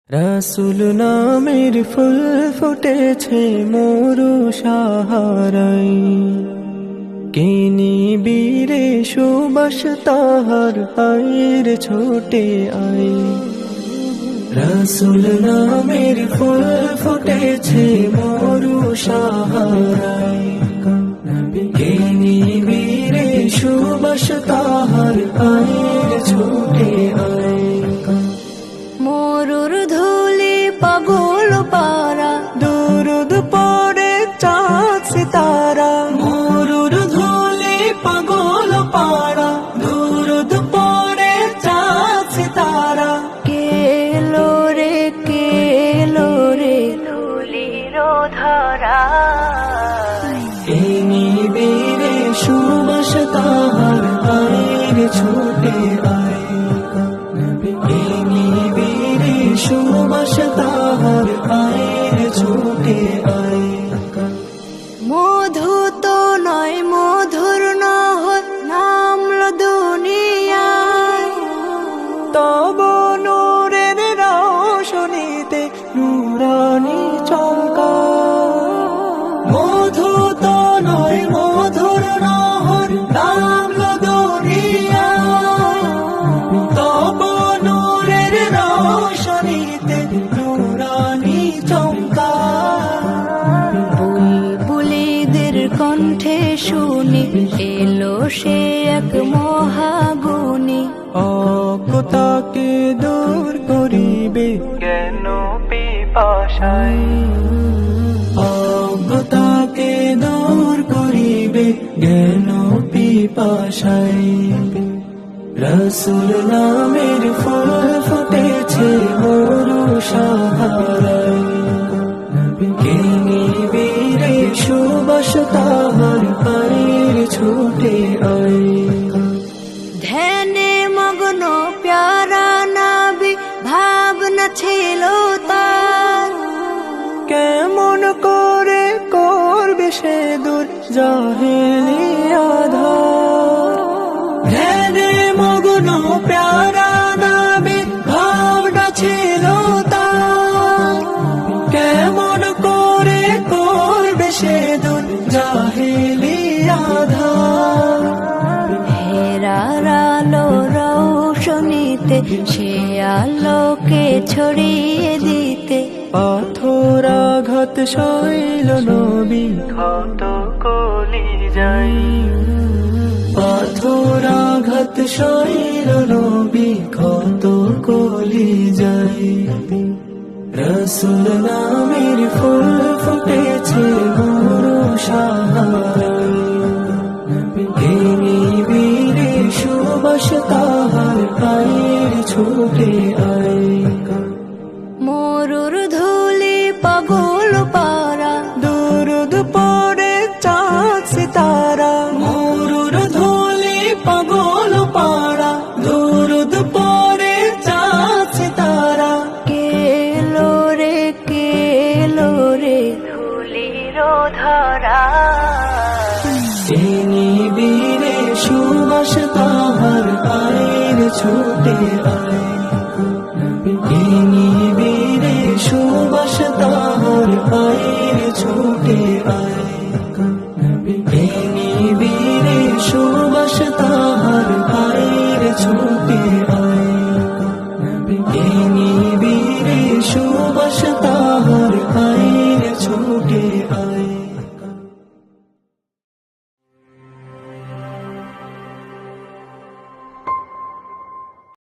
রাসূল নামের ফুল ফুটেছে মরু সাহারাই, কে নিবিরে সুবাস তাহার আইর ছোটে আই। রাসূল নামের ফুল ফুটেছে মরু সাহারাই, কে নিবিরে সুবাস তাহার আইর ছোটে আই। মরুর ধুলি পাগল পারা, দুরুদ পড়ে চাঁদ সিতারা। মরুর ধুলি পাগল পাড়া, দুরুদ পড়ে চাঁদ সিতারা। কেলো রে ধুলির ধরায়, কে নিবিরে সুবাস তাহার আইর ছোটে আয়, কে নিবিরে সুবাস তাহার আইর ছোটে আয়। মধু তো নয় মধুর নহর নামলো দুনিয়ায়, তব নূরের রোশনীতে নূরানি চমকা। মধু তো নয় মধুর নহর নামলো দুনিয়ায়, তব নূরের রোশনীতে নূরানি চমকা। বুলবুলিদের কণ্ঠে শুনি এলো সে এক মহাগুণী। অজ্ঞতাকে দূর করিবে জ্ঞান পিপাসায়, অজ্ঞতাকে দূর করিবে জ্ঞান পিপাসায়। রাসূল নামের ফুল ফুটেছে মরু সাহারাই, কে নিবিরে সুবাস তাহার আইর ছোটে আয়। ধ্যানে মগ্ন প্যারা নাবি ভাবনা ছিল তার, কেমন করে করবে সে দূর জাহেলি আধার। ধ্যানে মগ্ন প্যারা নাবে ভাবনা ছিল তার, কেমন করে করবে সে দূর জাহেলি আধার। হেরার আলো রৌশনীতে সে আলোকে ছড়িয়ে দিতে, পাথরাঘাত শৈল নবী ক্ষত কলি যাই, পাথরাঘাত শৈল নবী ক্ষত কলি যাই। রাসূল নামের ফুল ফুটেছে মরু সাহারাই, কে নিবিরে সুবাস তাহার আইর ছোটে আয়। মরুর ধুলি পাগল পারা, দুরুদ পড়ে চাঁদ সিতারা। মরুর ধুলি পাগল পাড়া, দুরুদ পড়ে চাঁদ সিতারা। কেলো রে ধুলির ধরায়, কে নিবিরে সুবাস তাহার আইর ছোটে আয়, কে নিবিরে সুবাস তাহার আইর ছোটে আয়, কে নিবিরে সুবাস তাহার আইর ছোটে আয়, কে নিবিরে সুবাস তাহার আইর ছোটে আয়।